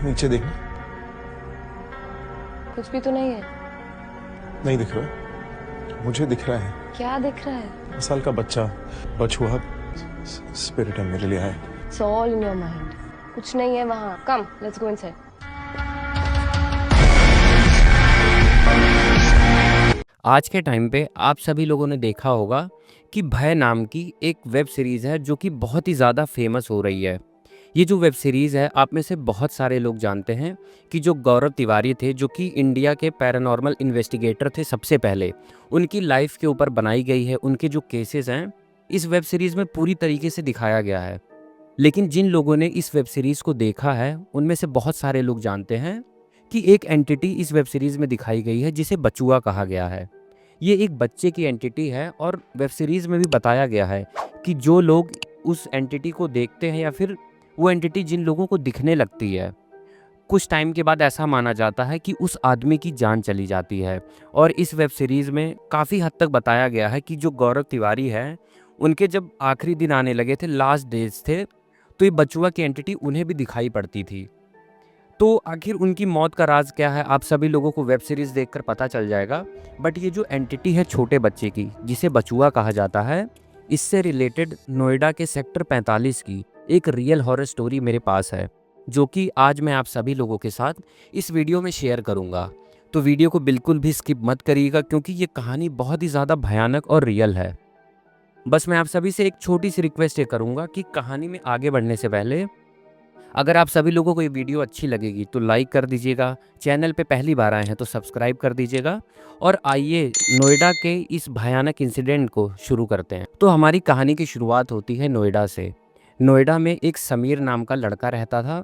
नीचे देखना। कुछ भी तो नहीं है। नहीं दिख रहा है। मुझे दिख रहा है। क्या दिख रहा है? 10 साल का बच्चा, बछुआ, स्पिरिट है मेरे लिए आए। It's all in your mind. कुछ नहीं है वहाँ। Come, let's go inside. आज के टाइम पे आप सभी लोगों ने देखा होगा कि भय नाम की एक वेब सीरीज़ है जो कि बहुत ही ज़्यादा फेमस हो रही है। ये जो वेब सीरीज़ है आप में से बहुत सारे लोग जानते हैं कि जो गौरव तिवारी थे जो कि इंडिया के पैरानॉर्मल इन्वेस्टिगेटर थे सबसे पहले, उनकी लाइफ के ऊपर बनाई गई है। उनके जो केसेस हैं इस वेब सीरीज़ में पूरी तरीके से दिखाया गया है। लेकिन जिन लोगों ने इस वेब सीरीज़ को देखा है उनमें से बहुत सारे लोग जानते हैं कि एक एंटिटी इस वेब सीरीज़ में दिखाई गई है जिसे बचुआ कहा गया है। ये एक बच्चे की एंटिटी है और वेब सीरीज़ में भी बताया गया है कि जो लोग उस एंटिटी को देखते हैं या फिर वो एंटिटी जिन लोगों को दिखने लगती है, कुछ टाइम के बाद ऐसा माना जाता है कि उस आदमी की जान चली जाती है। और इस वेब सीरीज़ में काफ़ी हद तक बताया गया है कि जो गौरव तिवारी है, उनके जब आखिरी दिन आने लगे थे, लास्ट डेज थे, तो ये बचुआ की एंटिटी उन्हें भी दिखाई पड़ती थी। तो आखिर उनकी मौत का राज क्या है, आप सभी लोगों को वेब सीरीज़ देखकर पता चल जाएगा। बट ये जो एंटिटी है छोटे बच्चे की, जिसे बचुआ कहा जाता है, इससे रिलेटेड नोएडा के सेक्टर 45 की एक रियल हॉरर स्टोरी मेरे पास है, जो कि आज मैं आप सभी लोगों के साथ इस वीडियो में शेयर करूंगा। तो वीडियो को बिल्कुल भी स्किप मत करिएगा क्योंकि ये कहानी बहुत ही ज़्यादा भयानक और रियल है। बस मैं आप सभी से एक छोटी सी रिक्वेस्ट ये करूँगा कि कहानी में आगे बढ़ने से पहले अगर आप सभी लोगों को ये वीडियो अच्छी लगेगी तो लाइक कर दीजिएगा, चैनल पे पहली बार आए हैं तो सब्सक्राइब कर दीजिएगा। और आइए नोएडा के इस भयानक इंसिडेंट को शुरू करते हैं। तो हमारी कहानी की शुरुआत होती है नोएडा से। नोएडा में एक समीर नाम का लड़का रहता था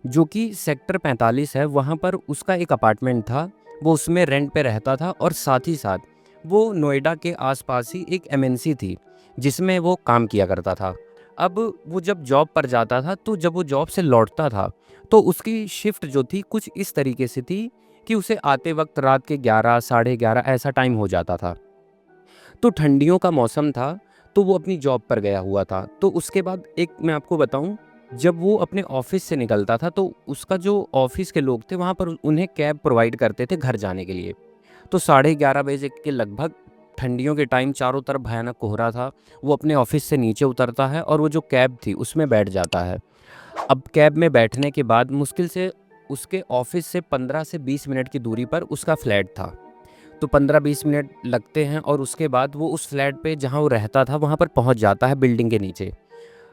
जो कि सेक्टर 45 है, वहाँ पर उसका एक अपार्टमेंट था। वो उसमें रेंट पे रहता था और साथ ही साथ वो नोएडा के आसपास ही एक एमएनसी थी जिसमें वो काम किया करता था। अब वो जब जॉब पर जाता था तो जब वो जॉब से लौटता था तो उसकी शिफ्ट जो थी कुछ इस तरीके से थी कि उसे आते वक्त रात के 11 साढ़े 11 ऐसा टाइम हो जाता था। तो ठंडियों का मौसम था तो वो अपनी जॉब पर गया हुआ था। तो उसके बाद एक मैं आपको बताऊं, जब वो अपने ऑफिस से निकलता था तो उसका जो ऑफिस के लोग थे वहाँ पर उन्हें कैब प्रोवाइड करते थे घर जाने के लिए। तो साढ़े 11 बजे के लगभग, ठंडियों के टाइम चारों तरफ भयानक कोहरा था, वो अपने ऑफिस से नीचे उतरता है और वो जो कैब थी उसमें बैठ जाता है। अब कैब में बैठने के बाद मुश्किल से उसके ऑफिस से 15 से 20 मिनट की दूरी पर उसका फ्लैट था। तो 15-20 मिनट लगते हैं और उसके बाद वो उस फ्लैट पे जहाँ वो रहता था वहाँ पर पहुँच जाता है, बिल्डिंग के नीचे।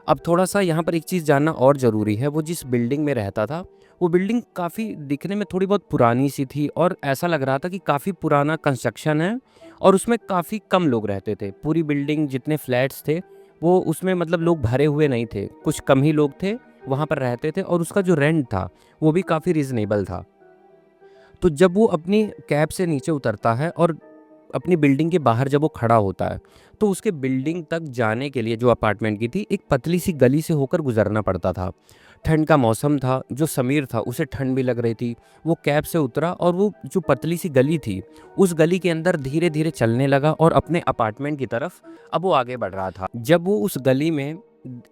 अब थोड़ा-सा यहाँ पर एक चीज़ जानना और ज़रूरी है, वो जिस बिल्डिंग में रहता था, वो बिल्डिंग काफ़ी दिखने में थोड़ी बहुत पुरानी सी थी और ऐसा लग रहा था कि काफ़ी पुराना कंस्ट्रक्शन है और उसमें काफ़ी कम लोग रहते थे। पूरी बिल्डिंग जितने फ्लैट्स थे, वो उसमें मतलब लोग भरे हुए नहीं थे, कुछ कम ही लोग थे वहाँ पर रहते थे और उसका जो रेंट था, वो भी काफ़ी रीज़नेबल था। तो जब वो अपनी कैब से नीचे उतरता है और अपनी बिल्डिंग के बाहर जब वो खड़ा होता है तो उसके बिल्डिंग तक जाने के लिए जो अपार्टमेंट की थी एक पतली सी गली से होकर गुजरना पड़ता था। ठंड का मौसम था, जो समीर था उसे ठंड भी लग रही थी। वो कैब से उतरा और वो जो पतली सी गली थी उस गली के अंदर धीरे धीरे चलने लगा और अपने अपार्टमेंट की तरफ अब वो आगे बढ़ रहा था। जब वो उस गली में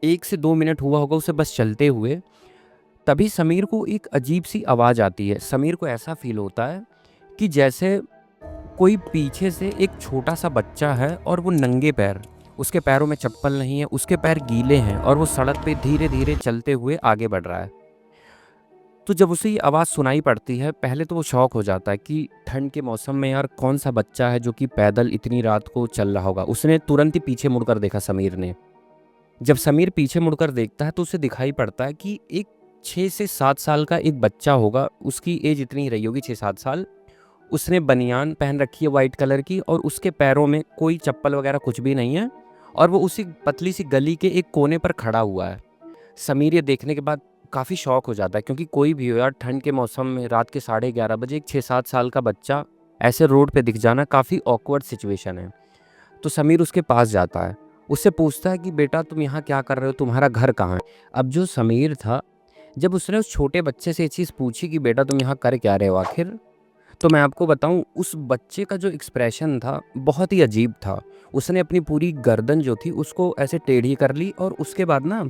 1 से 2 मिनट हुआ होगा उसे बस चलते हुए, तभी समीर को एक अजीब सी आवाज़ आती है। समीर को ऐसा फील होता है कि जैसे कोई पीछे से एक छोटा सा बच्चा है और वो नंगे पैर, उसके पैरों में चप्पल नहीं है, उसके पैर गीले हैं और वो सड़क पे धीरे धीरे चलते हुए आगे बढ़ रहा है। तो जब उसे ये आवाज़ सुनाई पड़ती है, पहले तो वो शॉक हो जाता है कि ठंड के मौसम में यार कौन सा बच्चा है जो कि पैदल इतनी रात को चल रहा होगा। उसने तुरंत ही पीछे मुड़कर देखा समीर ने। जब समीर पीछे मुड़कर देखता है तो उसे दिखाई पड़ता है कि एक 6 से 7 साल का एक बच्चा होगा, उसकी एज इतनी ही रही होगी 6-7 साल। उसने बनियान पहन रखी है वाइट कलर की और उसके पैरों में कोई चप्पल वगैरह कुछ भी नहीं है और वो उसी पतली सी गली के एक कोने पर खड़ा हुआ है। समीर ये देखने के बाद काफ़ी शॉक हो जाता है क्योंकि कोई भी हो यार, ठंड के मौसम में रात के 11:30 बजे एक 6-7 साल का बच्चा ऐसे रोड पे दिख जाना काफ़ी ऑकवर्ड सिचुएशन है। तो समीर उसके पास जाता है, उससे पूछता है कि बेटा तुम यहाँ क्या कर रहे हो, तुम्हारा घर कहाँ है। अब जो समीर था, जब उसने उस छोटे बच्चे से ये चीज़ पूछी कि बेटा तुम यहाँ कर क्या रहे हो आखिर, तो मैं आपको बताऊं उस बच्चे का जो एक्सप्रेशन था बहुत ही अजीब था। उसने अपनी पूरी गर्दन जो थी उसको ऐसे टेढ़ी कर ली और उसके बाद ना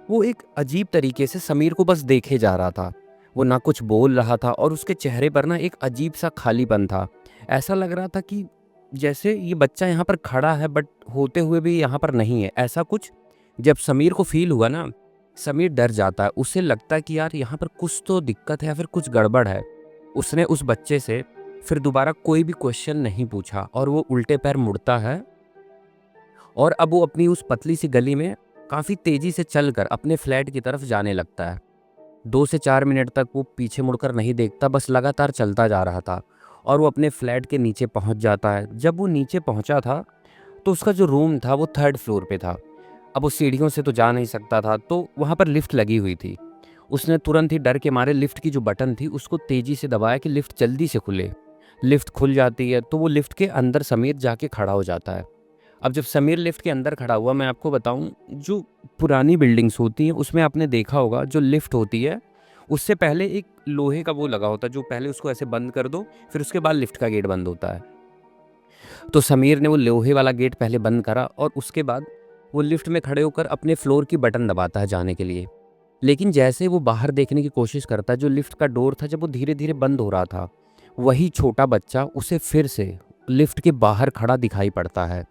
वो एक अजीब तरीके से समीर को बस देखे जा रहा था। वो ना कुछ बोल रहा था और उसके चेहरे पर ना एक अजीब सा खालीपन था। ऐसा लग रहा था कि जैसे ये बच्चा यहाँ पर खड़ा है बट होते हुए भी यहाँ पर नहीं है, ऐसा कुछ जब समीर को फ़ील हुआ ना, समीर डर जाता है। उसे लगता है कि यार यहाँ पर कुछ तो दिक्कत है या फिर कुछ गड़बड़ है। उसने उस बच्चे से फिर दोबारा कोई भी क्वेश्चन नहीं पूछा और वो उल्टे पैर मुड़ता है और अब वो अपनी उस पतली सी गली में काफ़ी तेज़ी से चलकर अपने फ्लैट की तरफ जाने लगता है। 2 से 4 मिनट तक वो पीछे मुड़कर नहीं देखता, बस लगातार चलता जा रहा था और वो अपने फ्लैट के नीचे पहुंच जाता है। जब वो नीचे पहुंचा था तो उसका जो रूम था वो 3rd फ्लोर पे था। अब वो सीढ़ियों से तो जा नहीं सकता था, तो वहाँ पर लिफ्ट लगी हुई थी। उसने तुरंत ही डर के मारे लिफ्ट की जो बटन थी उसको तेज़ी से दबाया कि लिफ्ट जल्दी से खुले। लिफ्ट खुल जाती है तो वो लिफ्ट के अंदर समीर जाके खड़ा हो जाता है। अब जब समीर लिफ्ट के अंदर खड़ा हुआ, मैं आपको बताऊं, जो पुरानी बिल्डिंग्स होती हैं उसमें आपने देखा होगा जो लिफ्ट होती है उससे पहले एक लोहे का वो लगा होता है, जो पहले उसको ऐसे बंद कर दो फिर उसके बाद लिफ्ट का गेट बंद होता है। तो समीर ने वो लोहे वाला गेट पहले बंद करा और उसके बाद वो लिफ्ट में खड़े होकर अपने फ्लोर की बटन दबाता है जाने के लिए। लेकिन जैसे वो बाहर देखने की कोशिश करता है, जो लिफ्ट का डोर था जब वो धीरे धीरे बंद हो रहा था, वही छोटा बच्चा उसे फिर से लिफ्ट के बाहर खड़ा दिखाई पड़ता है।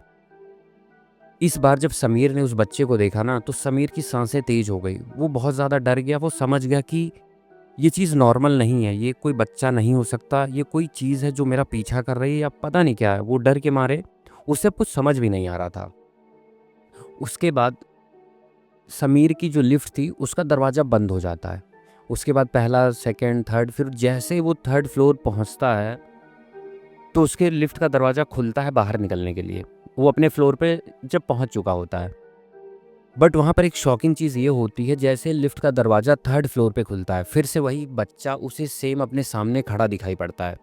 इस बार जब समीर ने उस बच्चे को देखा ना, तो समीर की सांसें तेज हो गई। वो बहुत ज़्यादा डर गया। वो समझ गया कि ये चीज़ नॉर्मल नहीं है, ये कोई बच्चा नहीं हो सकता, ये कोई चीज़ है जो मेरा पीछा कर रही है या पता नहीं क्या है। वो डर के मारे उसे कुछ समझ भी नहीं आ रहा था। उसके बाद समीर की जो लिफ्ट थी उसका दरवाज़ा बंद हो जाता है। उसके बाद पहला, सेकंड, थर्ड, फिर जैसे वो 3rd फ्लोर पहुंचता है तो उसके लिफ्ट का दरवाज़ा खुलता है बाहर निकलने के लिए। वो अपने फ्लोर पे जब पहुंच चुका होता है, बट वहाँ पर एक शॉकिंग चीज़ ये होती है, जैसे लिफ्ट का दरवाज़ा 3rd फ्लोर पे खुलता है फिर से वही बच्चा उसे सेम अपने सामने खड़ा दिखाई पड़ता है।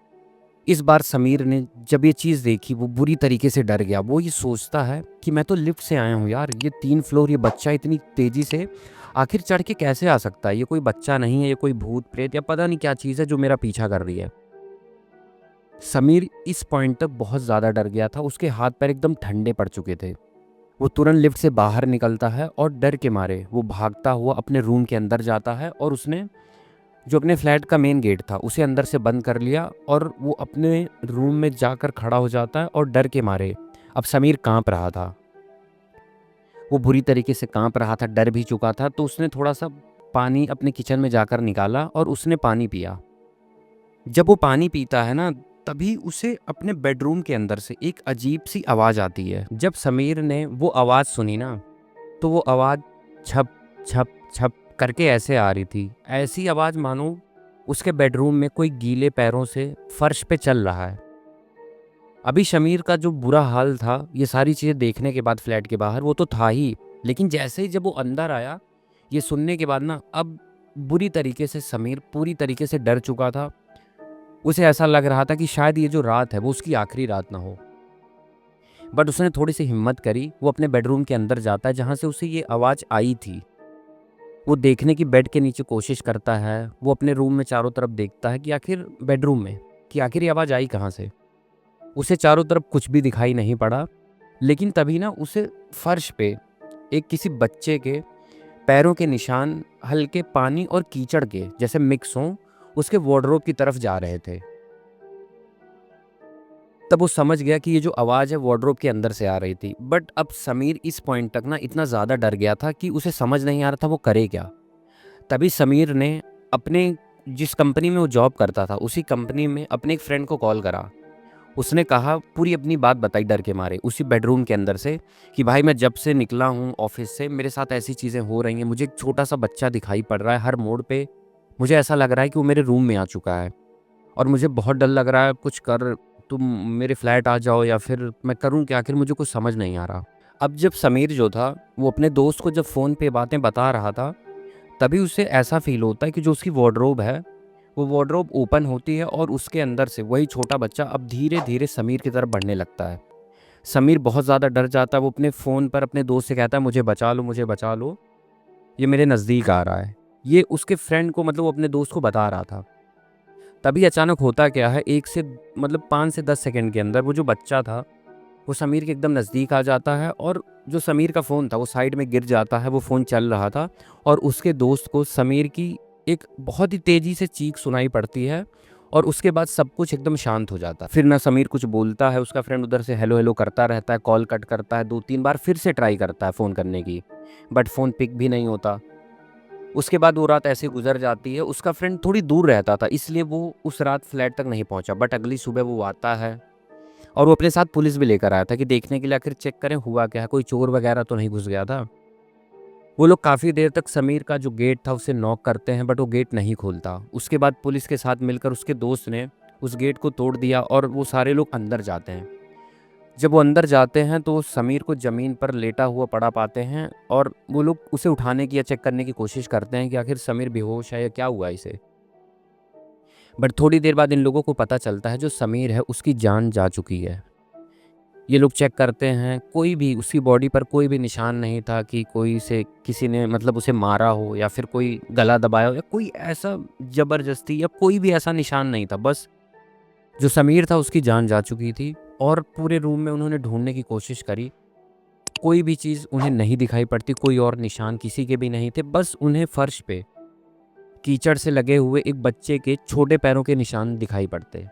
इस बार समीर ने जब ये चीज़ देखी वो बुरी तरीके से डर गया। वो ये सोचता है कि मैं तो लिफ्ट से आया हूँ यार, ये 3 फ्लोर, ये बच्चा इतनी तेज़ी से आखिर चढ़ के कैसे आ सकता है? ये कोई बच्चा नहीं है, ये कोई भूत प्रेत या पता नहीं क्या चीज़ है जो मेरा पीछा कर रही है। समीर इस पॉइंट तक बहुत ज़्यादा डर गया था। उसके हाथ पैर एकदम ठंडे पड़ चुके थे। वो तुरंत लिफ्ट से बाहर निकलता है और डर के मारे वो भागता हुआ अपने रूम के अंदर जाता है और उसने जो अपने फ्लैट का मेन गेट था उसे अंदर से बंद कर लिया और वो अपने रूम में जाकर खड़ा हो जाता है और डर के मारे अब समीर कांप रहा था। वो बुरी तरीके से कांप रहा था, डर भी चुका था, तो उसने थोड़ा सा पानी अपने किचन में जाकर निकाला और उसने पानी पिया। जब वो पानी पीता है ना, तभी उसे अपने बेडरूम के अंदर से एक अजीब सी आवाज़ आती है। जब समीर ने वो आवाज़ सुनी ना, तो वो आवाज़ छप छप छप करके ऐसे आ रही थी। ऐसी आवाज़ मानो उसके बेडरूम में कोई गीले पैरों से फर्श पे चल रहा है। अभी शमीर का जो बुरा हाल था ये सारी चीज़ें देखने के बाद फ्लैट के बाहर, वो तो था ही, लेकिन जैसे ही जब वो अंदर आया ये सुनने के बाद ना, अब बुरी तरीके से समीर पूरी तरीके से डर चुका था। उसे ऐसा लग रहा था कि शायद ये जो रात है वो उसकी आखिरी रात ना हो। बट उसने थोड़ी सी हिम्मत करी, वो अपने बेडरूम के अंदर जाता है जहाँ से उसे ये आवाज़ आई थी। वो देखने की बेड के नीचे कोशिश करता है। वो अपने रूम में चारों तरफ देखता है कि आखिर बेडरूम में कि आखिर ये आवाज़ आई कहाँ से। उसे चारों तरफ कुछ भी दिखाई नहीं पड़ा, लेकिन तभी ना उसे फर्श पे एक किसी बच्चे के पैरों के निशान हल्के पानी और कीचड़ के जैसे मिक्स हों उसके वार्डरोब की तरफ जा रहे थे। तब वो समझ गया कि ये जो आवाज़ है वार्डरोब के अंदर से आ रही थी। बट अब समीर इस पॉइंट तक ना इतना ज़्यादा डर गया था कि उसे समझ नहीं आ रहा था वो करे क्या। तभी समीर ने अपने जिस कंपनी में वो जॉब करता था उसी कंपनी में अपने एक फ्रेंड को कॉल करा। उसने कहा, पूरी अपनी बात बताई डर के मारे उसी बेडरूम के अंदर से, कि भाई मैं जब से निकला हूँ ऑफिस से मेरे साथ ऐसी चीज़ें हो रही हैं, मुझे एक छोटा सा बच्चा दिखाई पड़ रहा है हर मोड़ पे, मुझे ऐसा लग रहा है कि वो मेरे रूम में आ चुका है और मुझे बहुत डर लग रहा है, कुछ कर, तुम मेरे फ्लैट आ जाओ या फिर मैं करूँ क्या, आखिर मुझे कुछ समझ नहीं आ रहा। अब जब समीर जो था वो अपने दोस्त को जब फ़ोन पे बातें बता रहा था, तभी उसे ऐसा फील होता है कि जो उसकी वार्डरोब है वो वार्डरोब ओपन होती है और उसके अंदर से वही छोटा बच्चा अब धीरे धीरे समीर की तरफ बढ़ने लगता है। समीर बहुत ज़्यादा डर जाता है। वो अपने फ़ोन पर अपने दोस्त से कहता है, मुझे बचा लो, मुझे बचा लो, ये मेरे नज़दीक आ रहा है। ये उसके फ्रेंड को, मतलब वो अपने दोस्त को बता रहा था। तभी अचानक होता क्या है, 5 से 10 सेकंड के अंदर वो जो बच्चा था वो समीर के एकदम नज़दीक आ जाता है और जो समीर का फ़ोन था वो साइड में गिर जाता है। वो फ़ोन चल रहा था और उसके दोस्त को समीर की एक बहुत ही तेज़ी से चीख सुनाई पड़ती है और उसके बाद सब कुछ एकदम शांत हो जाता है। फिर ना समीर कुछ बोलता है, उसका फ्रेंड उधर से हेलो हेलो करता रहता है, कॉल कट करता है, 2-3 बार फिर से ट्राई करता है फ़ोन करने की, बट फ़ोन पिक भी नहीं होता। उसके बाद वो रात ऐसे गुज़र जाती है। उसका फ्रेंड थोड़ी दूर रहता था, इसलिए वो उस रात फ्लैट तक नहीं पहुँचा, बट अगली सुबह वो आता है और वो अपने साथ पुलिस भी लेकर आया था कि देखने के लिए आखिर चेक करें हुआ क्या है, कोई चोर वगैरह तो नहीं घुस गया था। वो लोग काफ़ी देर तक समीर का जो गेट था उसे नॉक करते हैं, बट वो गेट नहीं खोलता। उसके बाद पुलिस के साथ मिलकर उसके दोस्त ने उस गेट को तोड़ दिया और वो सारे लोग अंदर जाते हैं। जब वो अंदर जाते हैं तो वो समीर को ज़मीन पर लेटा हुआ पड़ा पाते हैं और वो लोग उसे उठाने की या चेक करने की कोशिश करते हैं कि आखिर समीर बेहोश है या क्या हुआ इसे। बट थोड़ी देर बाद इन लोगों को पता चलता है जो समीर है उसकी जान जा चुकी है। ये लोग चेक करते हैं, कोई भी उसकी बॉडी पर कोई भी निशान नहीं था कि कोई से किसी ने मतलब उसे मारा हो या फिर कोई गला दबाया हो या कोई ऐसा ज़बरदस्ती या कोई भी ऐसा निशान नहीं था। बस जो समीर था उसकी जान जा चुकी थी और पूरे रूम में उन्होंने ढूँढने की कोशिश करी। कोई भी चीज़ उन्हें नहीं दिखाई पड़ती, कोई और निशान किसी के भी नहीं थे। बस उन्हें फर्श पे कीचड़ से लगे हुए एक बच्चे के छोटे पैरों के निशान दिखाई पड़ते।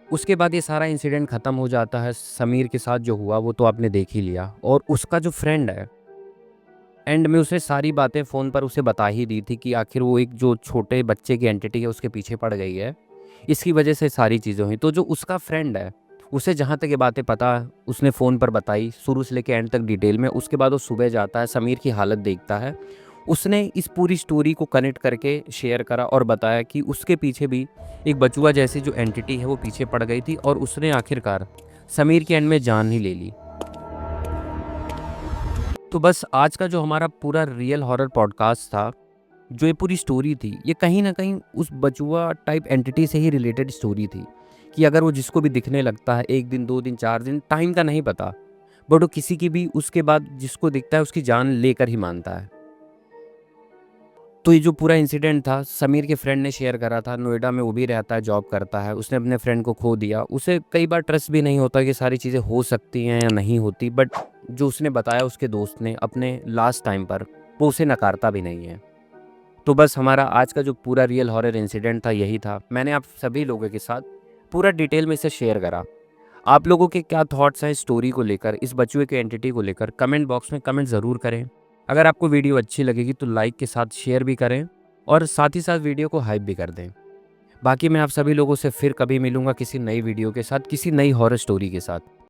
उसके बाद ये सारा इंसिडेंट ख़त्म हो जाता है। समीर के साथ जो हुआ वो तो आपने देख ही लिया और उसका जो फ्रेंड है, एंड में उसने सारी बातें फ़ोन पर उसे बता ही दी थी कि आखिर वो एक जो छोटे बच्चे की एंटिटी है उसके पीछे पड़ गई है, इसकी वजह से सारी चीज़ें हुई। तो जो उसका फ्रेंड है, उसे जहाँ तक ये बातें पता है उसने फ़ोन पर बताई शुरू से लेके एंड तक डिटेल में। उसके बाद वो सुबह जाता है, समीर की हालत देखता है। उसने इस पूरी स्टोरी को कनेक्ट करके शेयर करा और बताया कि उसके पीछे भी एक बचुआ जैसी जो एंटिटी है वो पीछे पड़ गई थी और उसने आखिरकार समीर के एंड में जान ही ले ली। तो बस आज का जो हमारा पूरा रियल हॉरर पॉडकास्ट था, जो ये पूरी स्टोरी थी, ये कहीं न कहीं उस बचुआ टाइप एंटिटी से ही रिलेटेड स्टोरी थी कि अगर वो जिसको भी दिखने लगता है 1 दिन, 2 दिन, 4 दिन, टाइम का नहीं पता, बट वो किसी की भी उसके बाद जिसको दिखता है उसकी जान लेकर ही मानता है। तो ये जो पूरा इंसिडेंट था समीर के फ्रेंड ने शेयर करा था, नोएडा में वो भी रहता है, जॉब करता है। उसने अपने फ्रेंड को खो दिया। उसे कई बार ट्रस्ट भी नहीं होता कि सारी चीज़ें हो सकती हैं या नहीं होती, बट जो उसने बताया उसके दोस्त ने अपने लास्ट टाइम पर, वो उसे नकारता भी नहीं है। तो बस हमारा आज का जो पूरा रियल हॉरर इंसिडेंट था यही था। मैंने आप सभी लोगों के साथ पूरा डिटेल में इसे शेयर करा। आप लोगों के क्या थॉट्स हैं इस स्टोरी को लेकर, इस बचुए के एंटिटी को लेकर, कमेंट बॉक्स में कमेंट ज़रूर करें। अगर आपको वीडियो अच्छी लगेगी तो लाइक के साथ शेयर भी करें और साथ ही साथ वीडियो को हाइप भी कर दें। बाकी मैं आप सभी लोगों से फिर कभी मिलूंगा किसी नई वीडियो के साथ, किसी नई हॉरर स्टोरी के साथ।